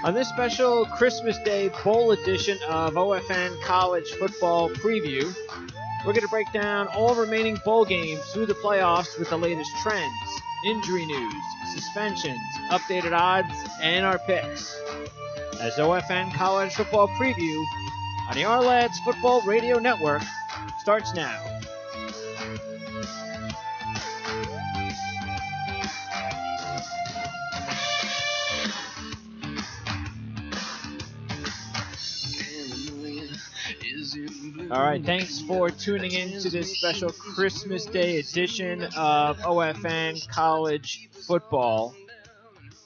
On this special Christmas Day Bowl edition of OFN College Football Preview, we're going to break down all remaining bowl games through the playoffs with the latest trends, injury news, suspensions, updated odds, and our picks. As OFN College Football Preview on the Our-Lads Football Radio Network starts now. All right, thanks for tuning in to this special Christmas Day edition of OFN College Football.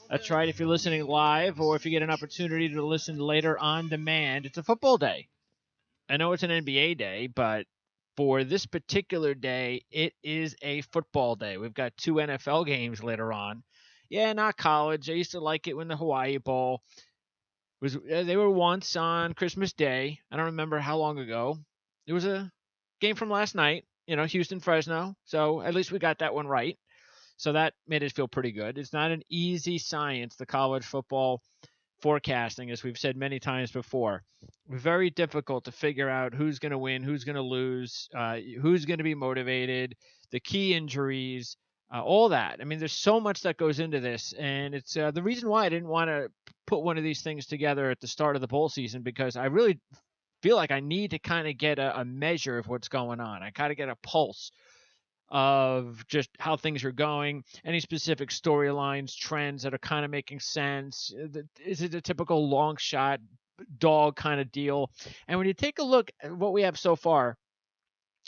That's right, if you're listening live or if you get an opportunity to listen later on demand, it's a football day. I know it's an NBA day, but for this particular day, it is a football day. We've got two NFL games later on. Yeah, not college. I used to like it when the Hawaii Bowl they were once on Christmas Day. I don't remember how long ago. It was a game from last night, Houston-Fresno. So at least we got that one right. So that made us feel pretty good. It's not an easy science, the college football forecasting, as we've said many times before. Very difficult to figure out who's going to win, who's going to lose, who's going to be motivated, the key injuries, all that. I mean, there's so much that goes into this, and it's the reason why I didn't want to put one of these things together at the start of the bowl season, because I really feel like I need to kind of get a measure of what's going on. I kind of get a pulse of just how things are going, any specific storylines, trends that are kind of making sense. Is it a typical long shot dog kind of deal? And when you take a look at what we have so far,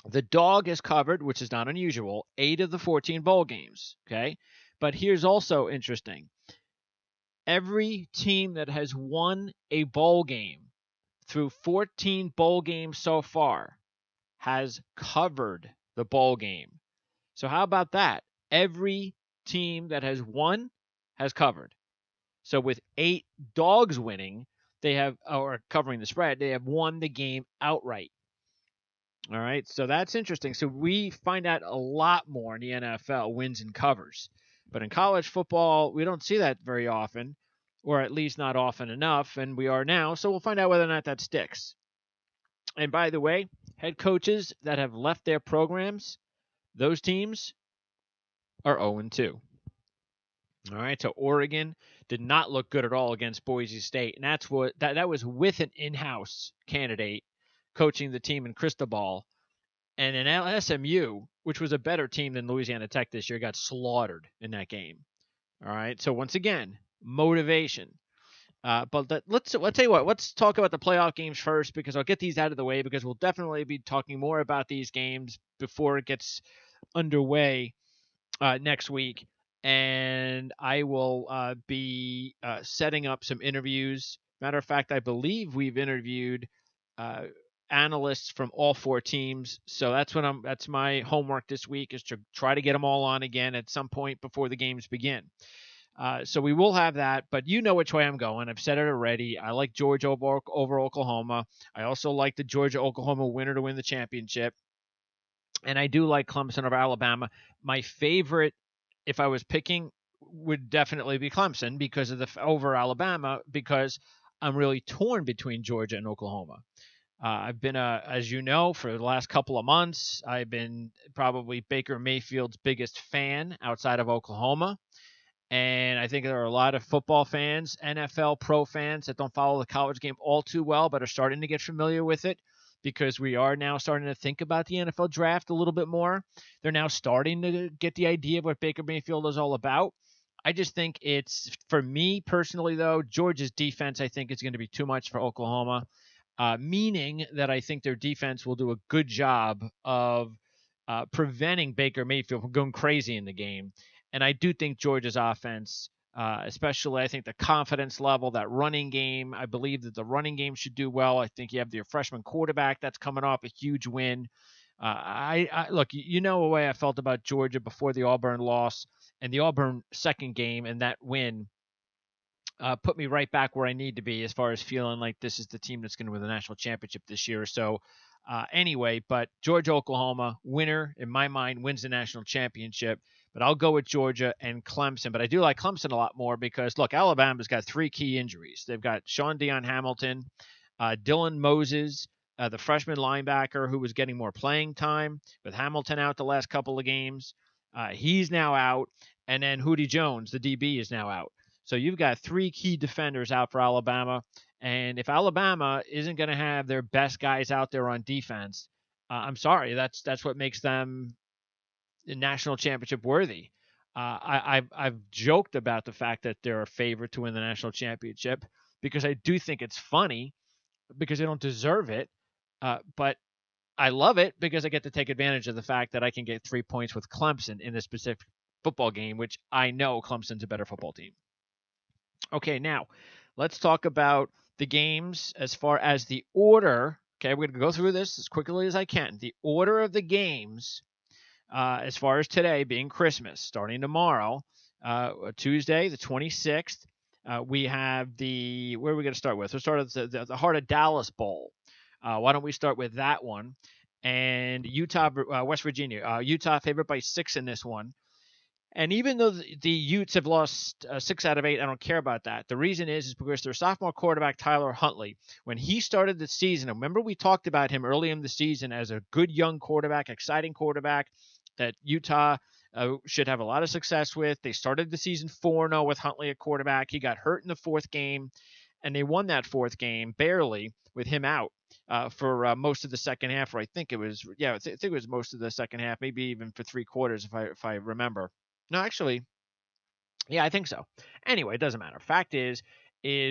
the dog is covered, which is not unusual, 8 of the 14 bowl games, okay? But here's also interesting. Every team that has won a bowl game through 14 bowl games so far has covered the bowl game. So how about that? Every team that has won has covered. So with 8 dogs winning, or covering the spread, they have won the game outright. All right, so that's interesting. So we find out a lot more in the NFL, wins and covers. But in college football, we don't see that very often, or at least not often enough, and we are now. So we'll find out whether or not that sticks. And by the way, head coaches that have left their programs, those teams are 0-2. All right, so Oregon did not look good at all against Boise State, and that was with an in-house candidate coaching the team in Cristobal, and an SMU, which was a better team than Louisiana Tech this year, got slaughtered in that game. All right, so once again, motivation. But let's tell you what. Let's talk about the playoff games first, because I'll get these out of the way, because we'll definitely be talking more about these games before it gets underway next week. And I will be setting up some interviews. Matter of fact, I believe we've interviewed analysts from all 4 teams. So that's my homework this week, is to try to get them all on again at some point before the games begin. So we will have that, but you know which way I'm going. I've said it already. I like Georgia over Oklahoma. I also like the Georgia-Oklahoma winner to win the championship. And I do like Clemson over Alabama. My favorite, if I was picking, would definitely be Clemson because of over Alabama, because I'm really torn between Georgia and Oklahoma. I've been, as you know, for the last couple of months, I've been probably Baker Mayfield's biggest fan outside of Oklahoma. And I think there are a lot of football fans, NFL pro fans, that don't follow the college game all too well, but are starting to get familiar with it, because we are now starting to think about the NFL draft a little bit more. They're now starting to get the idea of what Baker Mayfield is all about. I just think it's, for me personally, though, Georgia's defense, I think, is going to be too much for Oklahoma. Meaning that I think their defense will do a good job of preventing Baker Mayfield from going crazy in the game. And I do think Georgia's offense, especially I think the confidence level, that running game, I believe that the running game should do well. I think you have your freshman quarterback that's coming off a huge win. Look, you know the way I felt about Georgia before the Auburn loss, and the Auburn second game and that win put me right back where I need to be, as far as feeling like this is the team that's going to win the national championship this year. So anyway, but Georgia, Oklahoma, winner, in my mind, wins the national championship. but I'll go with Georgia and Clemson. But I do like Clemson a lot more because, look, Alabama's got 3 key injuries. They've got Sean Dion Hamilton, Dylan Moses, the freshman linebacker who was getting more playing time with Hamilton out the last couple of games. He's now out. And then Hootie Jones, the DB, is now out. So you've got 3 key defenders out for Alabama. And if Alabama isn't going to have their best guys out there on defense, I'm sorry, that's what makes them national championship worthy. I've joked about the fact that they're a favorite to win the national championship because I do think it's funny because they don't deserve it. But I love it because I get to take advantage of the fact that I can get 3 points with Clemson in this specific football game, which I know Clemson's a better football team. Okay, now let's talk about the games as far as the order. Okay, we're going to go through this as quickly as I can. The order of the games as far as today being Christmas, starting tomorrow, Tuesday, the 26th, we have where are we going to start with? We'll start with the Heart of Dallas Bowl. Why don't we start with that one? And Utah, West Virginia. Utah favored by 6 in this one. And even though the Utes have lost 6 out of 8, I don't care about that. The reason is because their sophomore quarterback, Tyler Huntley, when he started the season, remember we talked about him early in the season as a good young quarterback, exciting quarterback that Utah should have a lot of success with. They started the season 4-0 with Huntley at quarterback. He got hurt in the 4th game, and they won that 4th game barely with him out for most of the second half. Or I think it was, I think it was most of the second half, maybe even for 3 quarters if I remember. No, actually, yeah, I think so. Anyway, it doesn't matter. Fact is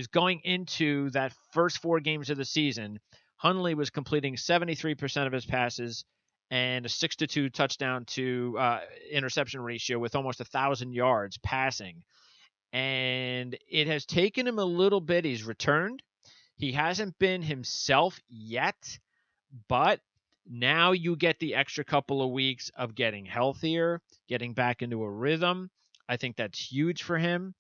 going into that first 4 games of the season, Huntley was completing 73% of his passes and a 6-2 touchdown to interception ratio with almost 1,000 yards passing. And it has taken him a little bit. He's returned. He hasn't been himself yet, but now you get the extra couple of weeks of getting healthier, getting back into a rhythm. I think that's huge for him.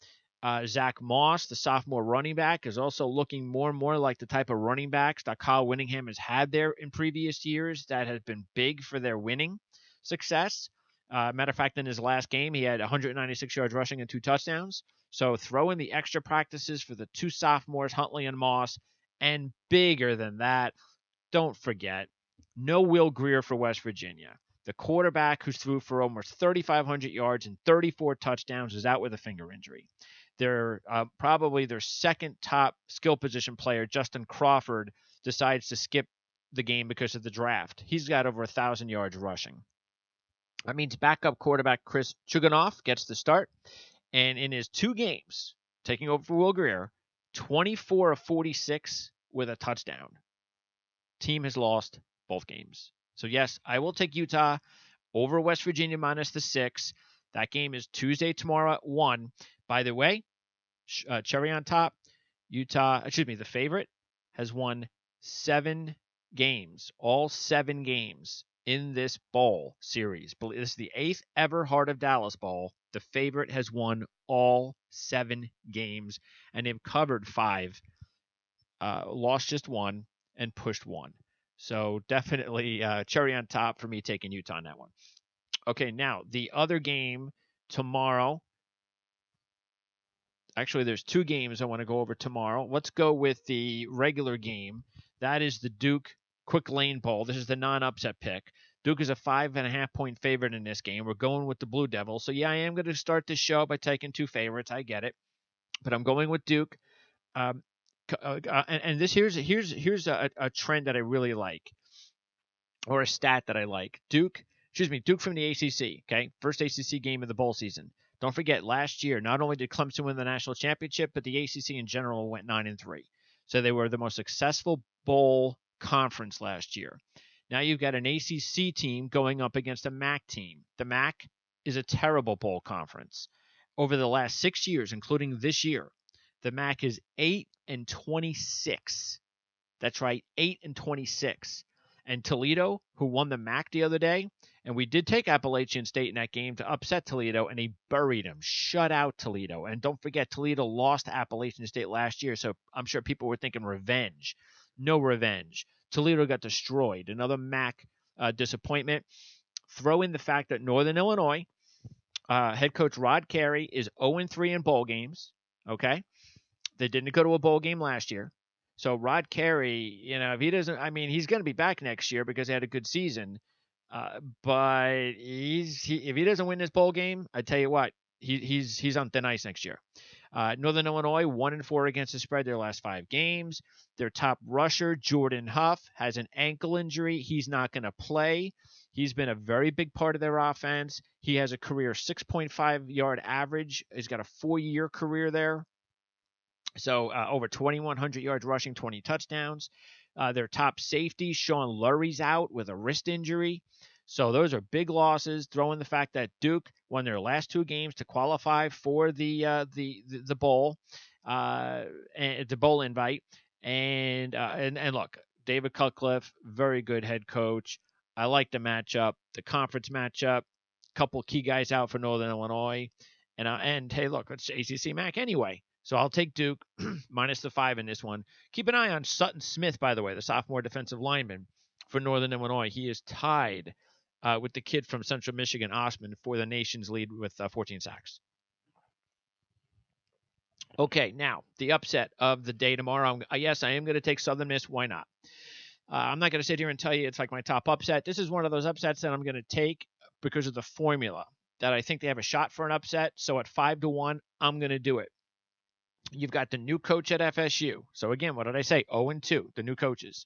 Zach Moss, the sophomore running back, is also looking more and more like the type of running backs that Kyle Whittingham has had there in previous years that has been big for their winning success. Matter of fact, in his last game, he had 196 yards rushing and 2 touchdowns. So throw in the extra practices for the 2 sophomores, Huntley and Moss, and bigger than that, don't forget, no Will Grier for West Virginia. The quarterback who's threw for almost 3,500 yards and 34 touchdowns is out with a finger injury. They're probably their second top skill position player, Justin Crawford, decides to skip the game because of the draft. He's got over 1,000 yards rushing. That means backup quarterback Chris Chuganoff gets the start. And in his 2 games, taking over for Will Grier, 24 of 46 with a touchdown. Team has lost both games. So, yes, I will take Utah over West Virginia minus the 6. That game is Tuesday tomorrow at 1. By the way, cherry on top, the favorite, has won 7 games, all 7 games in this bowl series. This is the 8th ever Heart of Dallas Bowl. The favorite has won all 7 games, and they've covered 5, lost just 1, and pushed 1. So definitely cherry on top for me taking Utah on that one. Okay, now the other game tomorrow. Actually, there's 2 games I want to go over tomorrow. Let's go with the regular game. That is the Duke Quick Lane Bowl. This is the non-upset pick. Duke is a 5.5-point favorite in this game. We're going with the Blue Devils. So, yeah, I am going to start this show by taking 2 favorites. I get it. But I'm going with Duke. And this here's a trend that I really like, or a stat that I like. Duke from the ACC. Okay, first ACC game of the bowl season. Don't forget, last year not only did Clemson win the national championship, but the ACC in general went 9-3. So they were the most successful bowl conference last year. Now you've got an ACC team going up against a MAC team. The MAC is a terrible bowl conference. Over the last 6 years, including this year, the MAC is 8-26. That's right, 8-26. And Toledo, who won the MAC the other day, and we did take Appalachian State in that game to upset Toledo, and he buried them, shut out Toledo. And don't forget, Toledo lost to Appalachian State last year, so I'm sure people were thinking revenge. No revenge. Toledo got destroyed. Another MAC disappointment. Throw in the fact that Northern Illinois Head coach Rod Carey is 0-3 in bowl games. Okay. They didn't go to a bowl game last year. So Rod Carey, if he doesn't, I mean, he's going to be back next year because he had a good season. But if he doesn't win this bowl game, I tell you what, he's on thin ice next year. Northern Illinois 1-4 against the spread their last 5 games. Their top rusher Jordan Huff has an ankle injury. He's not going to play. He's been a very big part of their offense. He has a career 6.5 yard average. He's got a 4-year career there. So over 2,100 yards rushing, 20 touchdowns. Their top safety, Sean Lurie's out with a wrist injury. So those are big losses. Throw in the fact that Duke won their last 2 games to qualify for the bowl, and the bowl invite. And look, David Cutcliffe, very good head coach. I like the matchup, the conference matchup. Couple key guys out for Northern Illinois, and hey, look, it's ACC MAC anyway. So I'll take Duke minus the 5 in this one. Keep an eye on Sutton Smith, by the way, the sophomore defensive lineman for Northern Illinois. He is tied with the kid from Central Michigan, Osman, for the nation's lead with 14 sacks. Okay, now the upset of the day tomorrow. Yes, I am going to take Southern Miss. Why not? I'm not going to sit here and tell you it's like my top upset. This is one of those upsets that I'm going to take because of the formula, that I think they have a shot for an upset. So at 5-1, I'm going to do it. You've got the new coach at FSU. So again, what did I say? 0-2, the new coaches.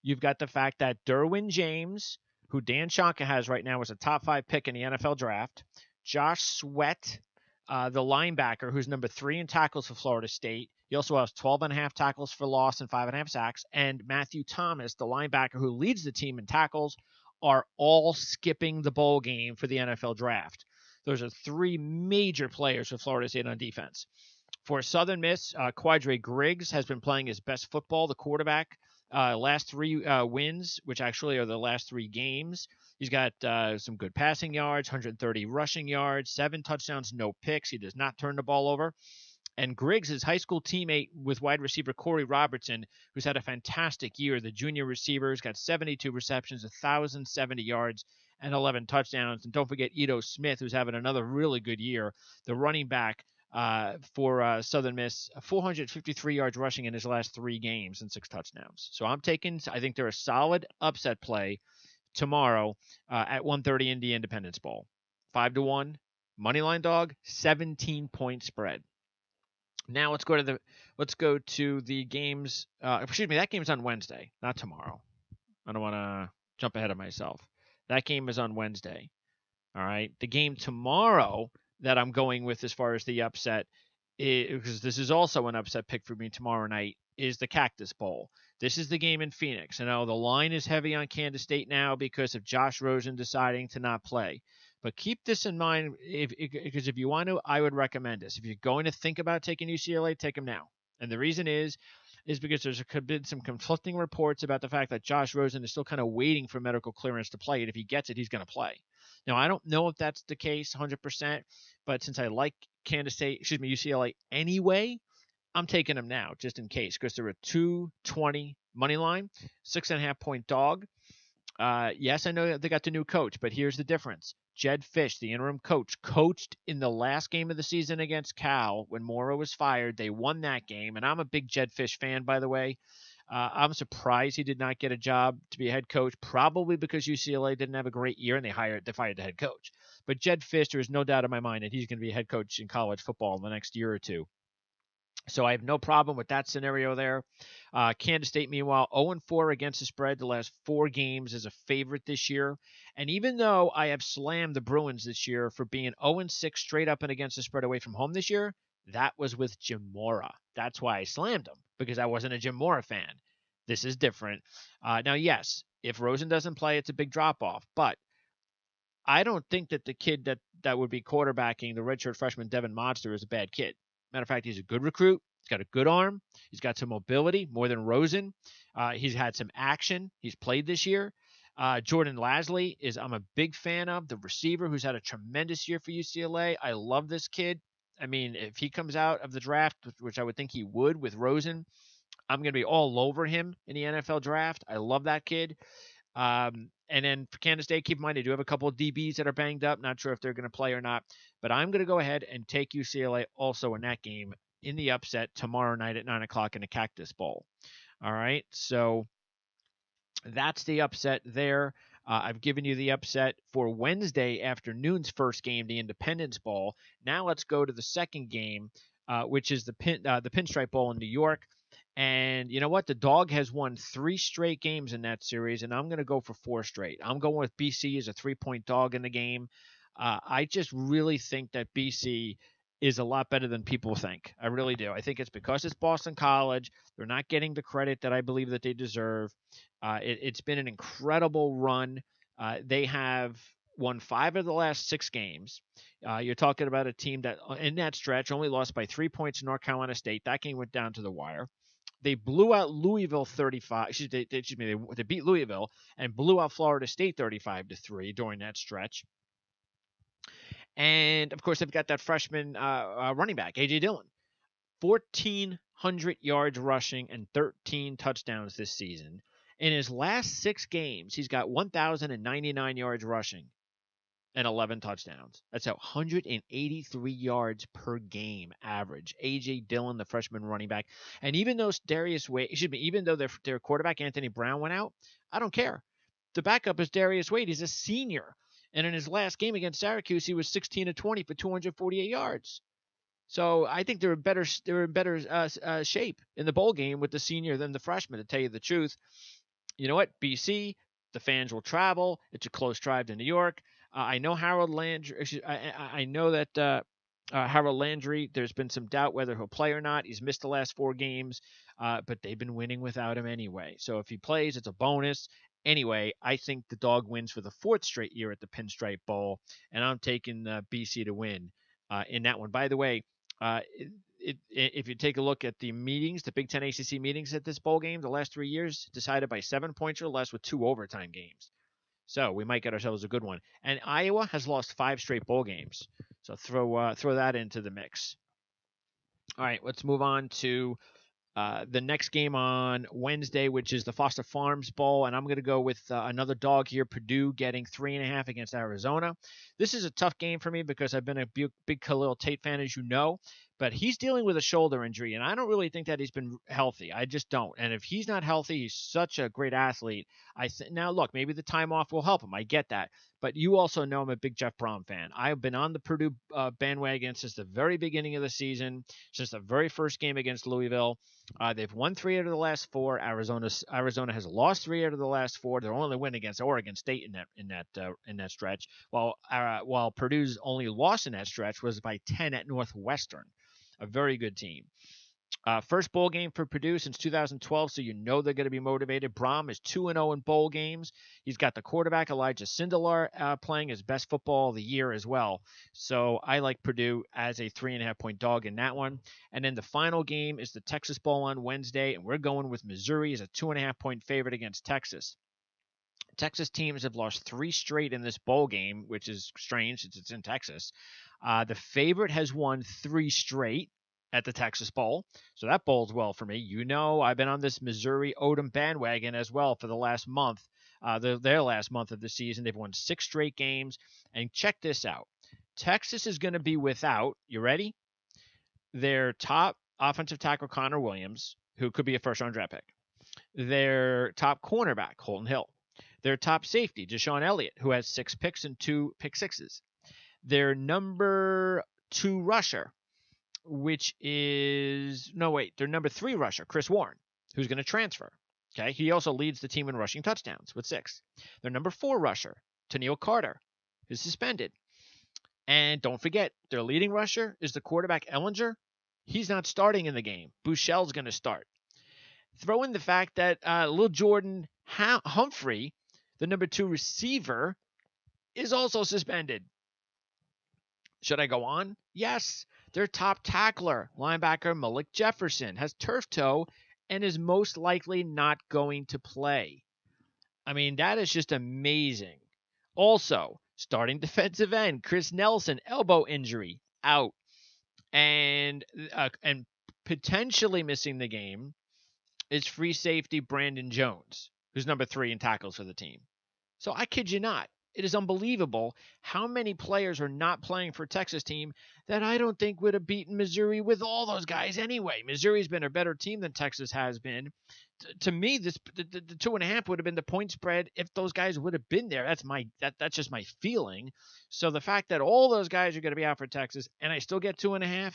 You've got the fact that Derwin James, who Dan Shonka has right now, was a top 5 pick in the NFL draft. Josh Sweat, the linebacker, who's number 3 in tackles for Florida State. He also has 12.5 tackles for loss and 5.5 sacks. And Matthew Thomas, the linebacker who leads the team in tackles, are all skipping the bowl game for the NFL draft. Those are 3 major players for Florida State on defense. For Southern Miss, Quadre Griggs has been playing his best football, the quarterback. Last 3 wins, which actually are the last 3 games. He's got some good passing yards, 130 rushing yards, 7 touchdowns, no picks. He does not turn the ball over. And Griggs, his high school teammate with wide receiver Corey Robertson, who's had a fantastic year. The junior receiver has got 72 receptions, 1,070 yards, and 11 touchdowns. And don't forget Ito Smith, who's having another really good year. The running back for Southern Miss, 453 yards rushing in his last 3 games and 6 touchdowns. So I think they're a solid upset play tomorrow at 1:30 in the Independence Bowl. 5-1, moneyline dog, 17-point spread. Now let's go to the games. That game's on Wednesday, not tomorrow. I don't want to jump ahead of myself. That game is on Wednesday. All right. The game tomorrow that I'm going with as far as the upset, because this is also an upset pick for me tomorrow night, is the Cactus Bowl. This is the game in Phoenix. I know the line is heavy on Kansas State now because of Josh Rosen deciding to not play. But keep this in mind, because if you want to, I would recommend this. If you're going to think about taking UCLA, take them now. And the reason is because there's been some conflicting reports about the fact that Josh Rosen is still kind of waiting for medical clearance to play. And if he gets it, he's going to play. Now, I don't know if that's the case 100%, but since I like UCLA anyway, I'm taking them now just in case, because they're a 220 money line, 6.5-point dog. Yes, I know they got the new coach, but here's the difference. Jed Fish, the interim coach, coached in the last game of the season against Cal when Mora was fired. They won that game, and I'm a big Jed Fish fan, by the way. I'm surprised he did not get a job to be a head coach, probably because UCLA didn't have a great year and they fired the head coach. But Jed Fish, there is no doubt in my mind that he's going to be a head coach in college football in the next year or two. So I have no problem with that scenario there. Kansas State, meanwhile, 0-4 against the spread the last 4 games as a favorite this year. And even though I have slammed the Bruins this year for being 0-6 straight up and against the spread away from home this year, that was with Jim Mora. That's why I slammed them, because I wasn't a Jim Mora fan. This is different. Now, yes, if Rosen doesn't play, it's a big drop-off. But I don't think that the kid that would be quarterbacking the redshirt freshman Devin Monster is a bad kid. Matter of fact, he's a good recruit. He's got a good arm. He's got some mobility, more than Rosen. He's had some action. He's played this year. Jordan Lasley I'm a big fan of, the receiver who's had a tremendous year for UCLA. I love this kid. I mean, if he comes out of the draft, which I would think he would with Rosen, I'm going to be all over him in the NFL draft. I love that kid. And then for Kansas State, keep in mind they do have a couple of DBs that are banged up. Not sure if they're going to play or not. But I'm going to go ahead and take UCLA also in that game in the upset tomorrow night at 9 o'clock in the Cactus Bowl. All right. So that's the upset there. I've given you the upset for Wednesday afternoon's first game, the Independence Bowl. Now let's go to the second game, which is the Pinstripe Bowl in New York. And you know what? The dog has won 3 straight games in that series, and I'm going to go for 4 straight. I'm going with BC as a 3-point dog in the game. I just really think that BC is a lot better than people think. I really do. I think it's because it's Boston College. They're not getting the credit that I believe that they deserve. It's been an incredible run. They have won 5 of the last 6 games. You're talking about a team that in that stretch only lost by 3 points to North Carolina State. That game went down to the wire. They blew out Louisville 35. They beat Louisville and blew out Florida State 35-3 during that stretch. And of course, they've got that freshman running back, A.J. Dillon, 1,400 yards rushing and 13 touchdowns this season. In his last 6 games, he's got 1,099 yards rushing and 11 touchdowns. That's 183 yards per game average. A.J. Dillon, the freshman running back. And even though even though their quarterback, Anthony Brown, went out, I don't care. The backup is Darius Wade. He's a senior. And in his last game against Syracuse, he was 16-20 for 248 yards. So I think they're in better shape in the bowl game with the senior than the freshman, to tell you the truth. You know what? BC, the fans will travel. It's a close drive to New York. I know Harold Landry. I know that Harold Landry, there's been some doubt whether he'll play or not. He's missed the last 4 games, but they've been winning without him anyway. So if he plays, it's a bonus. Anyway, I think the dog wins for the 4th straight year at the Pinstripe Bowl, and I'm taking BC to win in that one. By the way, if you take a look at the meetings, the Big Ten ACC meetings at this bowl game, the last 3 years decided by 7 points or less with 2 overtime games. So we might get ourselves a good one. And Iowa has lost 5 straight bowl games. So throw that into the mix. All right, let's move on to the next game on Wednesday, which is the Foster Farms Bowl, and I'm going to go with another dog here, Purdue getting 3.5 against Arizona. This is a tough game for me because I've been a big Khalil Tate fan, as you know, but he's dealing with a shoulder injury, and I don't really think that he's been healthy. I just don't. And if he's not healthy, he's such a great athlete. Now, look, maybe the time off will help him. I get that. But you also know I'm a big Jeff Brom fan. I've been on the Purdue bandwagon since the very beginning of the season, since the very first game against Louisville. They've won 3 out of the last 4. Arizona has lost 3 out of the last 4. Their only win against Oregon State in that stretch, while Purdue's only loss in that stretch was by 10 at Northwestern. A very good team. First bowl game for Purdue since 2012, so you know they're going to be motivated. Brom is 2-0 in bowl games. He's got the quarterback, Elijah Sindelar, playing his best football of the year as well. So I like Purdue as a 3.5-point dog in that one. And then the final game is the Texas Bowl on Wednesday, and we're going with Missouri as a 2.5-point favorite against Texas. Texas teams have lost 3 straight in this bowl game, which is strange since it's in Texas. The favorite has won 3 straight at the Texas Bowl, so that bodes well for me. You know, I've been on this Missouri Odom bandwagon as well for the last month, their last month of the season. They've won 6 straight games, and check this out. Texas is going to be without, you ready? Their top offensive tackle, Connor Williams, who could be a first-round draft pick. Their top cornerback, Holton Hill. Their top safety, Deshaun Elliott, who has 6 picks and 2 pick sixes. Their number 2 rusher, their number 3 rusher, Chris Warren, who's going to transfer. Okay, he also leads the team in rushing touchdowns with 6. Their number 4 rusher, Tennille Carter, is suspended. And don't forget, their leading rusher is the quarterback Ellinger. He's not starting in the game. Bouchel's going to start. Throw in the fact that Lil Jordan Humphrey, the number 2 receiver, is also suspended. Should I go on? Yes. Their top tackler, linebacker Malik Jefferson, has turf toe and is most likely not going to play. I mean, that is just amazing. Also, starting defensive end Chris Nelson, elbow injury, out. And potentially missing the game is free safety Brandon Jones. who's number 3 in tackles for the team. So I kid you not. It is unbelievable how many players are not playing for a Texas team that I don't think would have beaten Missouri with all those guys anyway. Missouri's been a better team than Texas has been. To me, the 2.5 would have been the point spread if those guys would have been there. That's just my feeling. So the fact that all those guys are going to be out for Texas and I still get 2.5,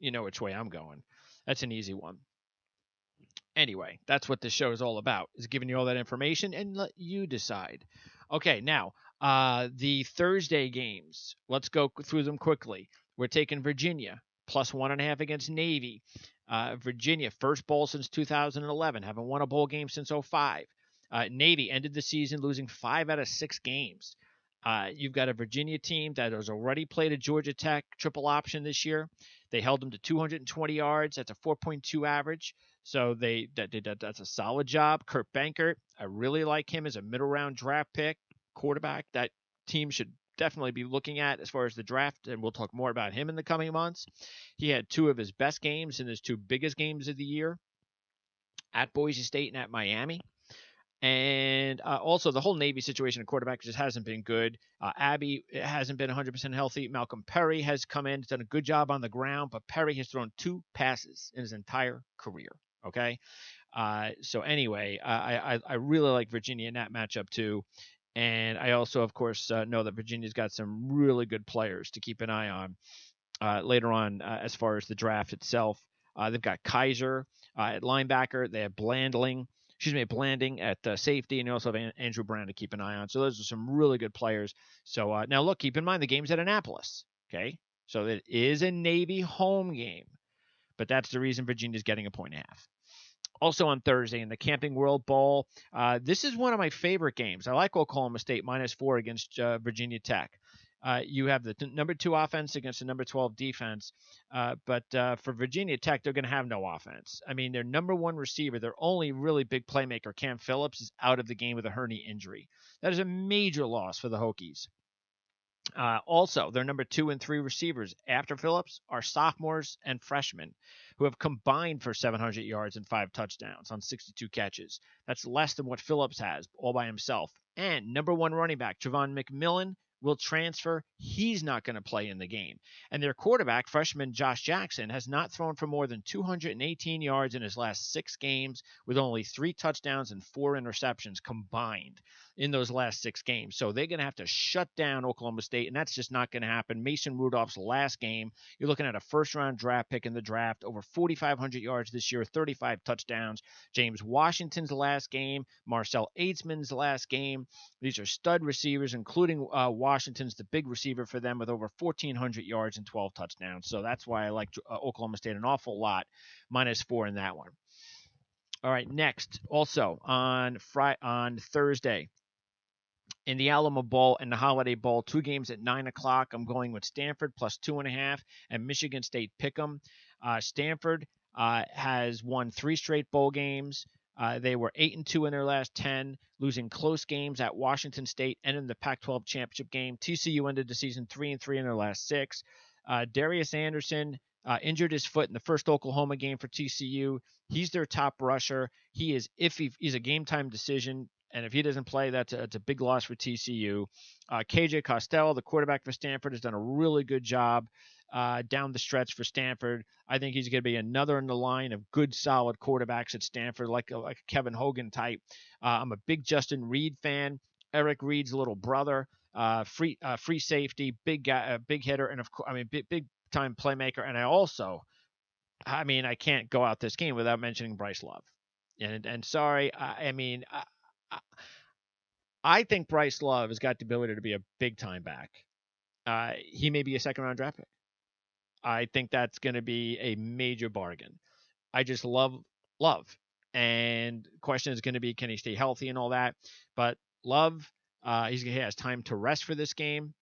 you know which way I'm going. That's an easy one. Anyway, that's what this show is all about, is giving you all that information and let you decide. Okay, now, the Thursday games. Let's go through them quickly. We're taking Virginia, plus 1.5 against Navy. Virginia, first bowl since 2011, haven't won a bowl game since 2005. Navy ended the season losing 5 out of 6 games. You've got a Virginia team that has already played a Georgia Tech triple option this year. They held them to 220 yards. That's a 4.2 average. So that's a solid job. Kurt Benkert, I really like him as a middle round draft pick quarterback. That team should definitely be looking at as far as the draft, and we'll talk more about him in the coming months. He had 2 of his best games in his 2 biggest games of the year at Boise State and at Miami. And also the whole Navy situation at quarterback just hasn't been good. Abby hasn't been 100% healthy. Malcolm Perry has come in, done a good job on the ground, but Perry has thrown 2 passes in his entire career. Okay. So anyway, I really like Virginia in that matchup too. And I also, of course, know that Virginia's got some really good players to keep an eye on later on as far as the draft itself. They've got Kaiser at linebacker. They have Blanding at safety, and you also have Andrew Brown to keep an eye on. So those are some really good players. So now look, keep in mind the game's at Annapolis. Okay. So it is a Navy home game, but that's the reason Virginia's getting a 1.5. Also on Thursday in the Camping World Bowl, this is one of my favorite games. I like Oklahoma State -4 against Virginia Tech. You have the number 2 offense against the number 12 defense, but for Virginia Tech, they're going to have no offense. I mean, their number 1 receiver, their only really big playmaker, Cam Phillips, is out of the game with a hernia injury. That is a major loss for the Hokies. Also, their number 2 and 3 receivers after Phillips are sophomores and freshmen who have combined for 700 yards and 5 touchdowns on 62 catches. That's less than what Phillips has all by himself. And number 1 running back, Javon McMillan, will transfer. He's not going to play in the game. And their quarterback, freshman Josh Jackson, has not thrown for more than 218 yards in his last 6 games with only 3 touchdowns and 4 interceptions combined in those last 6 games. So they're going to have to shut down Oklahoma State, and that's just not going to happen. Mason Rudolph's last game, you're looking at a first-round draft pick in the draft, over 4,500 yards this year, 35 touchdowns. James Washington's last game, Marcel Aidsman's last game. These are stud receivers, including Washington's the big receiver for them with over 1,400 yards and 12 touchdowns. So that's why I like Oklahoma State an awful lot, -4 in that one. All right, next, also on Thursday, in the Alamo Bowl and the Holiday Bowl, 2 games at 9 o'clock. I'm going with Stanford plus 2.5 and Michigan State Pick'em. Stanford has won 3 straight bowl games. They were 8-2 in their last 10, losing close games at Washington State and in the Pac-12 championship game. TCU ended the season 3-3 in their last 6. Darius Anderson injured his foot in the first Oklahoma game for TCU. He's their top rusher. He is iffy. He's a game-time decision. And if he doesn't play, that's a big loss for TCU. KJ Costello, the quarterback for Stanford, has done a really good job down the stretch for Stanford. I think he's going to be another in the line of good, solid quarterbacks at Stanford, like a Kevin Hogan type. I'm a big Justin Reed fan. Eric Reed's little brother, free safety, big guy, big hitter, and of course, big time playmaker. And I can't go out this game without mentioning Bryce Love. And sorry, I think Bryce Love has got the ability to be a big-time back. He may be a second-round draft pick. I think that's going to be a major bargain. I just love Love. And the question is going to be, can he stay healthy and all that? But Love, he has time to rest for this game.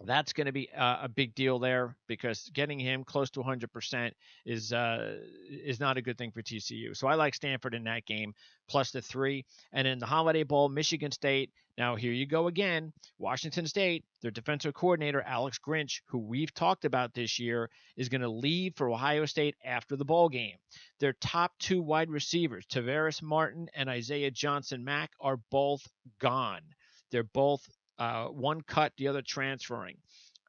That's going to be a big deal there because getting him close to 100% is not a good thing for TCU. So I like Stanford in that game plus the 3. And in the Holiday Bowl, Michigan State. Now here you go again. Washington State, their defensive coordinator Alex Grinch, who we've talked about this year, is going to leave for Ohio State after the bowl game. Their top 2 wide receivers, Tavares Martin and Isaiah Johnson-Mack, are both gone. They're both one cut, the other transferring.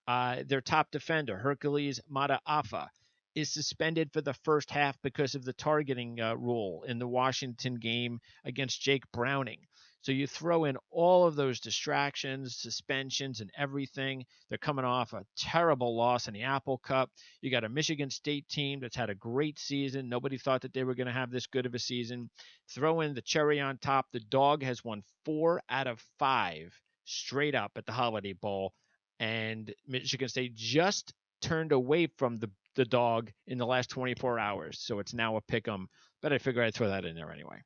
Their top defender, Hercules Mataafa, is suspended for the first half because of the targeting rule in the Washington game against Jake Browning. So you throw in all of those distractions, suspensions, and everything. They're coming off a terrible loss in the Apple Cup. You got a Michigan State team that's had a great season. Nobody thought that they were going to have this good of a season. Throw in the cherry on top. The dog has won 4 out of 5 straight up at the Holiday Bowl, and Michigan State just turned away from the dog in the last 24 hours, so it's now a pick 'em, but I figured I'd throw that in there anyway.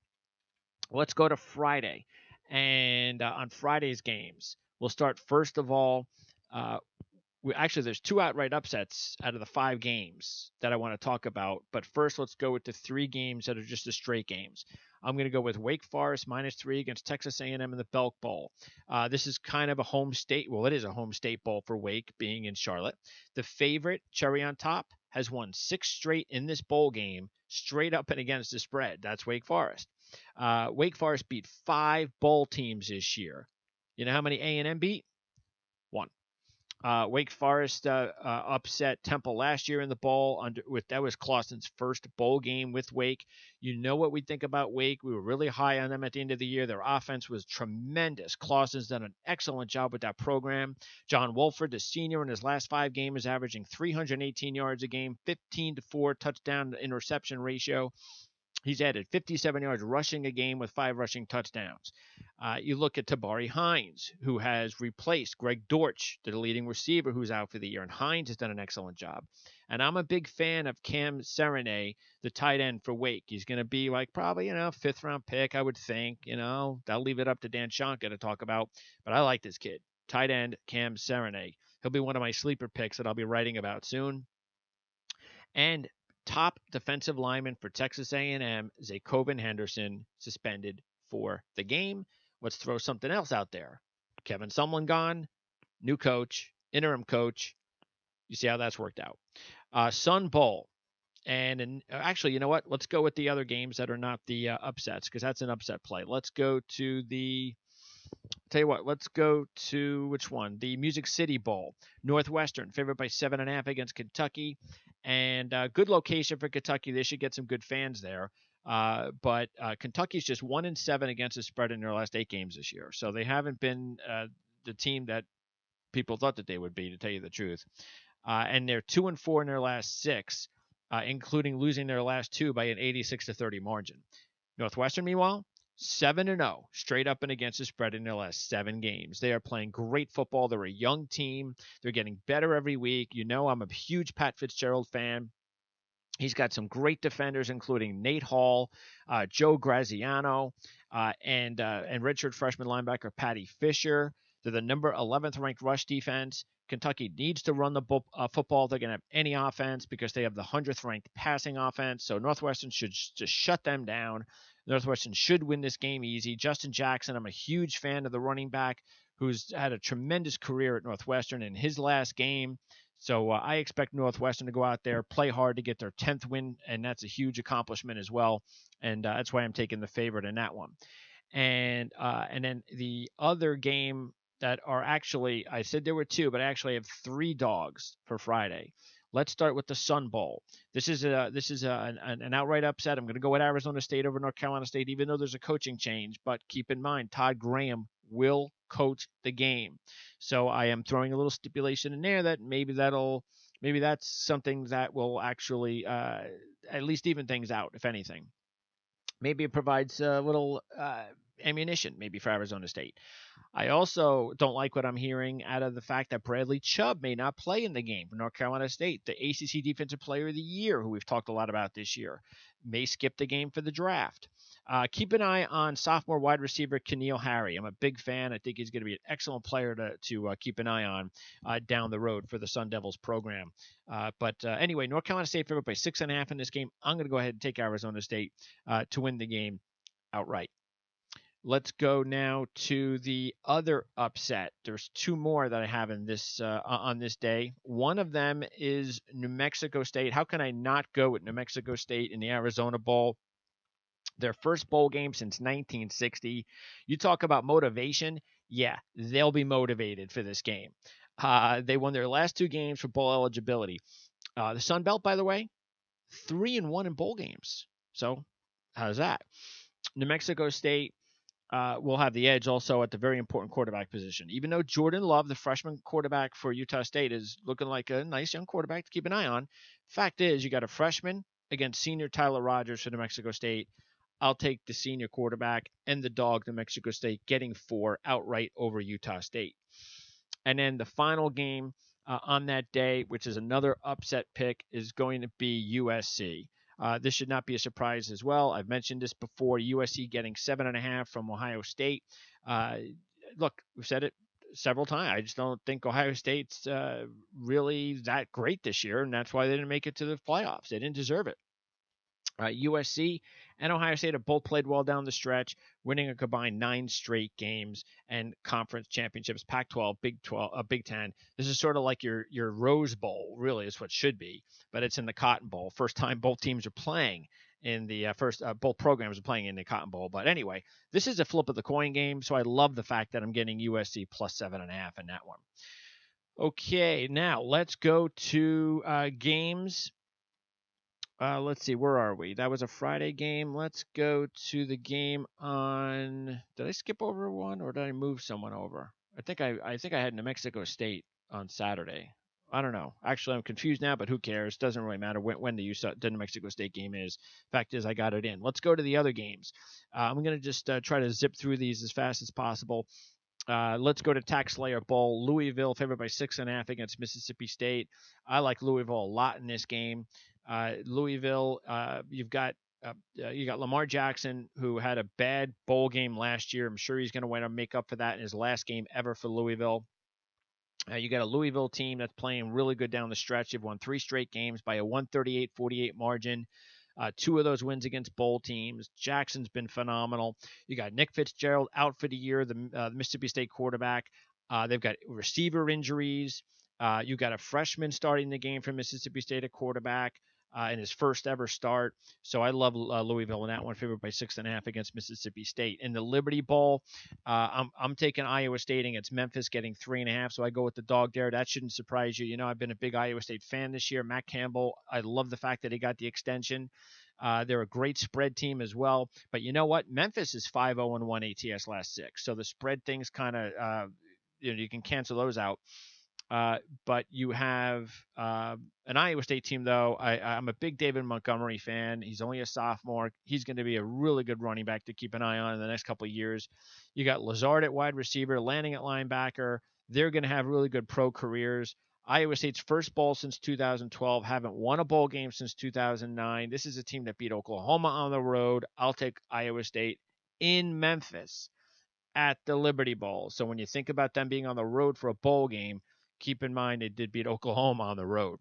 Let's go to Friday, and on Friday's games, we'll start first of all. There's 2 outright upsets out of the 5 games that I want to talk about, but first let's go with the 3 games that are just the straight games. I'm going to go with Wake Forest -3 against Texas A&M in the Belk Bowl. This is kind of a home state. Well, it is a home state bowl for Wake, being in Charlotte. The favorite, cherry on top, has won 6 straight in this bowl game, straight up and against the spread. That's Wake Forest. Wake Forest beat 5 bowl teams this year. You know how many A&M beat? 1. Wake Forest upset Temple last year in the bowl. That was Clawson's first bowl game with Wake. You know what we think about Wake. We were really high on them at the end of the year. Their offense was tremendous. Clawson's done an excellent job with that program. John Wolford, the senior, in his last 5 games is averaging 318 yards a game, 15-4 touchdown to interception ratio. He's added 57 yards rushing a game with 5 rushing touchdowns. You look at Tabari Hines, who has replaced Greg Dortch, the leading receiver who's out for the year, and Hines has done an excellent job. And I'm a big fan of Cam Serenay, the tight end for Wake. He's going to be like probably, 5th-round pick, I would think. I'll leave it up to Dan Shonka to talk about, but I like this kid. Tight end Cam Serenay. He'll be one of my sleeper picks that I'll be writing about soon. And top defensive lineman for Texas A&M, Zakoven Henderson, suspended for the game. Let's throw something else out there. Kevin Sumlin gone, new coach, interim coach. You see how that's worked out. Sun Bowl. And actually, you know what? Let's go with the other games that are not the upsets, because that's an upset play. Let's go to let's go to which one? The Music City Bowl. Northwestern, favored by 7.5 against Kentucky. And good location for Kentucky. They should get some good fans there. But Kentucky's just 1-7 against the spread in their last 8 games this year. So they haven't been the team that people thought that they would be, to tell you the truth. And they're 2-4 in their last 6, including losing their last 2 by an 86-30 margin. Northwestern, meanwhile, 7-0 straight up and against the spread in their last 7 games. They are playing great football. They're a young team. They're getting better every week. I'm a huge Pat Fitzgerald fan. He's got some great defenders, including Nate Hall, Joe Graziano, and redshirt freshman linebacker Patty Fisher. They're the number 11th ranked rush defense. Kentucky needs to run the football. They're going to have any offense because they have the 100th ranked passing offense. So Northwestern should just shut them down. Northwestern should win this game easy. Justin Jackson, I'm a huge fan of the running back who's had a tremendous career at Northwestern in his last game. So I expect Northwestern to go out there, play hard to get their 10th win, and that's a huge accomplishment as well. And that's why I'm taking the favorite in that one. And then the other game that are actually, I said there were 2, but I actually have 3 dogs for Friday. Let's start with the Sun Bowl. This is an outright upset. I'm going to go with Arizona State over North Carolina State, even though there's a coaching change. But keep in mind, Todd Graham will coach the game. So I am throwing a little stipulation in there that maybe that's something that will actually at least even things out, if anything. Maybe it provides a little ammunition maybe for Arizona State. I also don't like what I'm hearing out of the fact that Bradley Chubb may not play in the game for North Carolina State. The ACC Defensive Player of the Year, who we've talked a lot about this year, may skip the game for the draft. Keep an eye on sophomore wide receiver Keneal Harry. I'm a big fan. I think he's going to be an excellent player to keep an eye on down the road for the Sun Devils program. But anyway, North Carolina State favored by 6.5 in this game. I'm going to go ahead and take Arizona State to win the game outright. Let's go now to the other upset. There's two more that I have in this on this day. One of them is New Mexico State. How can I not go with New Mexico State in the Arizona Bowl? Their first bowl game since 1960. You talk about motivation. Yeah, they'll be motivated for this game. They won their last two games for bowl eligibility. The Sun Belt, by the way, 3-1 in bowl games. So how's that? New Mexico State will have the edge also at the very important quarterback position. Even though Jordan Love, the freshman quarterback for Utah State, is looking like a nice young quarterback to keep an eye on, fact is you got a freshman against senior Tyler Rogers for New Mexico State. I'll take the senior quarterback and the dog, New Mexico State, getting 4 outright over Utah State. And then the final game on that day, which is another upset pick, is going to be USC. This should not be a surprise as well. I've mentioned this before. USC getting 7.5 from Ohio State. Look, we've said it several times. I just don't think Ohio State's really that great this year, and that's why they didn't make it to the playoffs. They didn't deserve it. USC and Ohio State have both played well down the stretch, winning a combined 9 straight games and conference championships. Pac-12, Big Ten. This is sort of like your Rose Bowl, really, is what it should be, but it's in the Cotton Bowl. First time both teams are playing in the both programs are playing in the Cotton Bowl. But anyway, this is a flip of the coin game, so I love the fact that I'm getting USC plus 7.5 in that one. Okay, now let's go to games. Let's see, where are we? That was a Friday game. Let's go to the game on. Did I skip over one, or did I move someone over? I think I had New Mexico State on Saturday. I don't know. Actually, I'm confused now, but who cares? Doesn't really matter when the New Mexico State game is. Fact is, I got it in. Let's go to the other games. I'm going to just try to zip through these as fast as possible. Let's go to TaxSlayer Bowl. Louisville favored by 6.5 against Mississippi State. I like Louisville a lot in this game. Louisville, you got Lamar Jackson, who had a bad bowl game last year. I'm sure he's going to want to make up for that in his last game ever for Louisville. You got a Louisville team that's playing really good down the stretch. They've won 3 straight games by a 138-48 margin. 2 of those wins against bowl teams. Jackson's been phenomenal. You got Nick Fitzgerald out for the year, the Mississippi State quarterback. They've got receiver injuries. You got a freshman starting the game for Mississippi State at quarterback in his first ever start. So I love Louisville in that one, favored by 6.5 against Mississippi State. In the Liberty Bowl, I'm taking Iowa State against Memphis, getting 3.5. So I go with the dog there. That shouldn't surprise you. You know, I've been a big Iowa State fan this year. Matt Campbell, I love the fact that he got the extension. They're a great spread team as well. But you know what? Memphis is 5-0-1 ATS last 6. So the spread things kind of, you can cancel those out. But you have an Iowa State team, though. I'm a big David Montgomery fan. He's only a sophomore. He's going to be a really good running back to keep an eye on in the next couple of years. You got Lazard at wide receiver, Lanning at linebacker. They're going to have really good pro careers. Iowa State's first bowl since 2012, haven't won a bowl game since 2009. This is a team that beat Oklahoma on the road. I'll take Iowa State in Memphis at the Liberty Bowl. So when you think about them being on the road for a bowl game, keep in mind they did beat Oklahoma on the road.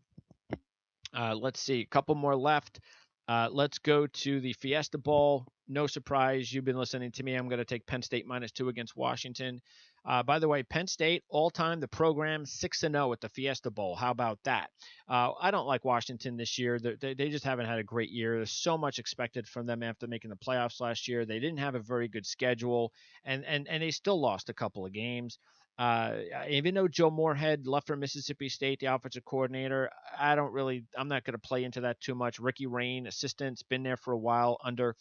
Let's see, a couple more left. Let's go to the Fiesta Bowl. No surprise, you've been listening to me. I'm going to take Penn State -2 against Washington. By the way, Penn State, all-time, the program, 6-0 at the Fiesta Bowl. How about that? I don't like Washington this year. They just haven't had a great year. There's so much expected from them after making the playoffs last year. They didn't have a very good schedule, and they still lost a couple of games. Even though Joe Moorhead left for Mississippi State, the offensive coordinator, I'm not going to play into that too much. Ricky Rain, assistant's been there for a while under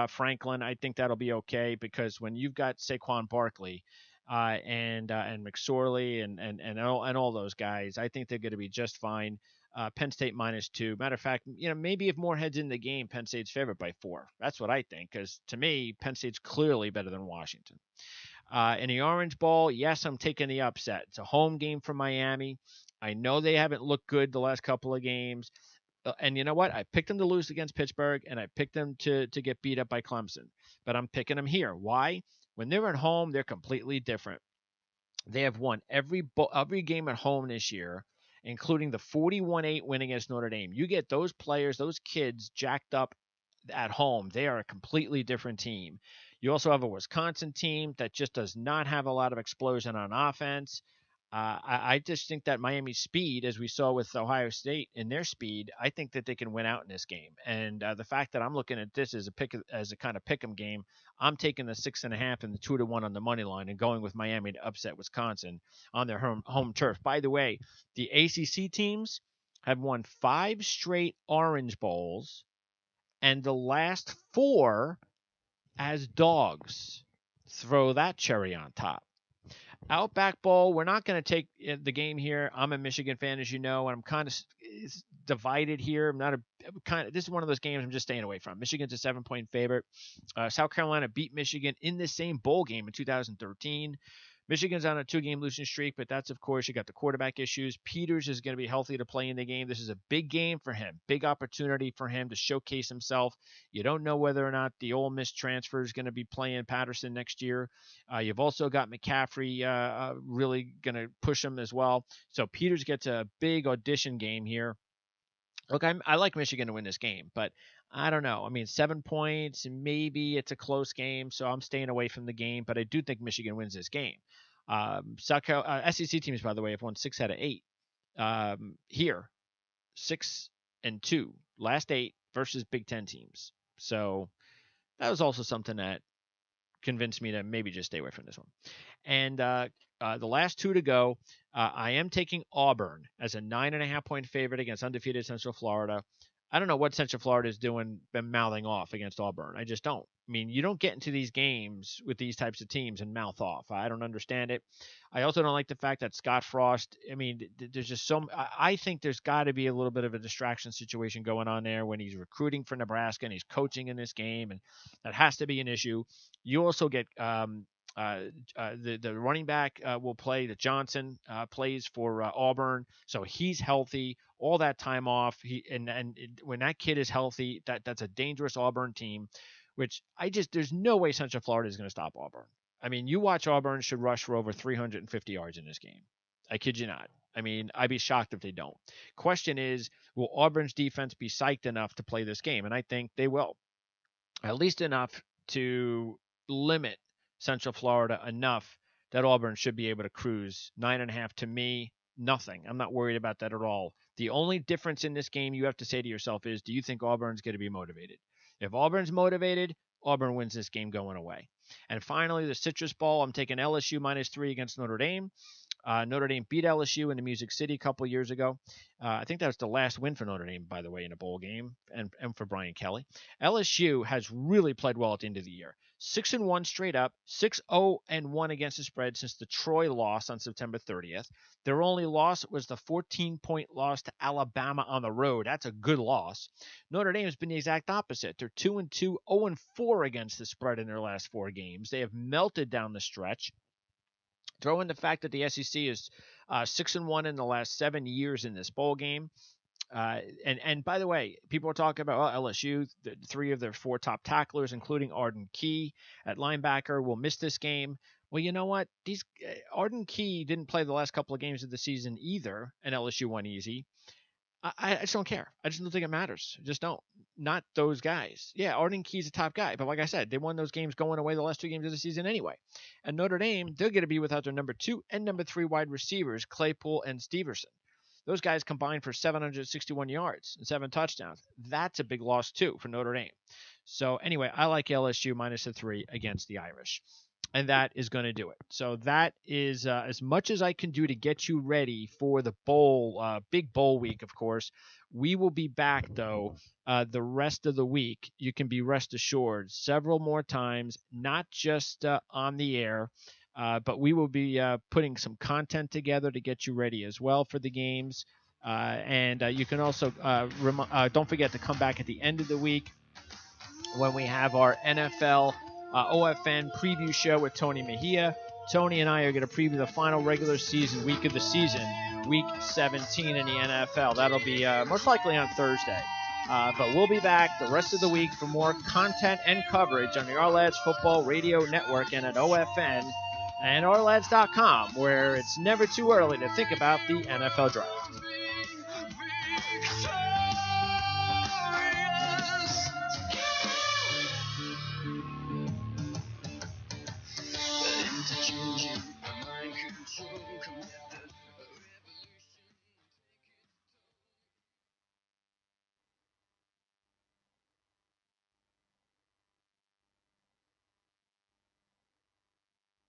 Franklin. I think that'll be okay, because when you've got Saquon Barkley and McSorley and all those guys, I think they're going to be just fine. Penn State -2. Matter of fact, maybe if more heads in the game, Penn State's favored by 4. That's what I think, because to me, Penn State's clearly better than Washington. In the Orange Bowl, yes, I'm taking the upset. It's a home game for Miami. I know they haven't looked good the last couple of games. And you know what? I picked them to lose against Pittsburgh, and I picked them to get beat up by Clemson. But I'm picking them here. Why? When they're at home, they're completely different. They have won every game at home this year, including the 41-8 win against Notre Dame. You get those players, those kids jacked up at home, they are a completely different team. You also have a Wisconsin team that just does not have a lot of explosion on offense. I just think that Miami's speed, as we saw with Ohio State in their speed, I think that they can win out in this game. And the fact that I'm looking at this as a kind of pick'em game, I'm taking the 6.5 and the 2-1 on the money line and going with Miami to upset Wisconsin on their home turf. By the way, the ACC teams have won 5 straight Orange Bowls, and the last 4 as dogs. Throw that cherry on top. Outback Bowl, we're not going to take the game here. I'm a Michigan fan, as you know, and I'm kind of divided here. This is one of those games I'm just staying away from. Michigan's a 7-point favorite. South Carolina beat Michigan in the same bowl game in 2013. Michigan's on a 2-game losing streak, but that's, of course, you got the quarterback issues. Peters is going to be healthy to play in the game. This is a big game for him, big opportunity for him to showcase himself. You don't know whether or not the Ole Miss transfer is going to be playing Patterson next year. You've also got McCaffrey really going to push him as well. So Peters gets a big audition game here. Look, I like Michigan to win this game, but I don't know. I mean, 7 points, maybe it's a close game, so I'm staying away from the game, but I do think Michigan wins this game. SEC teams, by the way, have won 6 out of 8. Here, 6-2, last 8 versus Big Ten teams. So that was also something that convinced me to maybe just stay away from this one. And the last 2 to go, I am taking Auburn as a 9.5-point favorite against undefeated Central Florida. I don't know what Central Florida is doing, been mouthing off against Auburn. I just don't. I mean, you don't get into these games with these types of teams and mouth off. I don't understand it. I also don't like the fact that Scott Frost, I mean, there's just I think there's got to be a little bit of a distraction situation going on there when he's recruiting for Nebraska and he's coaching in this game, and that has to be an issue. You also get the running back will play. The Johnson plays for Auburn, so he's healthy. All that time off, when that kid is healthy, that's a dangerous Auburn team. Which there's no way Central Florida is going to stop Auburn. I mean, you watch Auburn should rush for over 350 yards in this game. I kid you not. I mean, I'd be shocked if they don't. Question is, will Auburn's defense be psyched enough to play this game? And I think they will. At least enough to limit Central Florida enough that Auburn should be able to cruise. 9.5 to me, nothing. I'm not worried about that at all. The only difference in this game you have to say to yourself is, do you think Auburn's going to be motivated? If Auburn's motivated, Auburn wins this game going away. And finally, the Citrus Bowl, I'm taking LSU -3 against Notre Dame. Notre Dame beat LSU in the Music City a couple years ago. I think that was the last win for Notre Dame, by the way, in a bowl game, and for Brian Kelly. LSU has really played well at the end of the year. 6-1 straight up, 6-0-1 against the spread since the Troy loss on September 30th. Their only loss was the 14-point loss to Alabama on the road. That's a good loss. Notre Dame has been the exact opposite. They're 2-2, 0-4 against the spread in their last 4 games. They have melted down the stretch. Throw in the fact that the SEC is 6-1 in the last 7 years in this bowl game. And by the way, people are talking about LSU, 3 of their 4 top tacklers, including Arden Key at linebacker, will miss this game. Well, you know what? Arden Key didn't play the last couple of games of the season either, and LSU won easy. I just don't care. I just don't think it matters. Just don't. Not those guys. Yeah, Arden Key's a top guy, but like I said, they won those games going away the last 2 games of the season anyway. And Notre Dame, they're going to be without their number 2 and number 3 wide receivers, Claypool and Steverson. Those guys combined for 761 yards and 7 touchdowns. That's a big loss, too, for Notre Dame. So, anyway, I like LSU -3 against the Irish. And that is going to do it. So that is as much as I can do to get you ready for the bowl, big bowl week, of course. We will be back, though, the rest of the week. You can be rest assured several more times, not just on the air, but we will be putting some content together to get you ready as well for the games. And you can also don't forget to come back at the end of the week when we have our NFL OFN preview show with Tony Mejia. Tony and I are going to preview the final regular season week of the season, week 17 in the NFL. That'll be most likely on Thursday. But we'll be back the rest of the week for more content and coverage on the Our Lads Football Radio Network and at OFN and ourlads.com, where it's never too early to think about the NFL draft.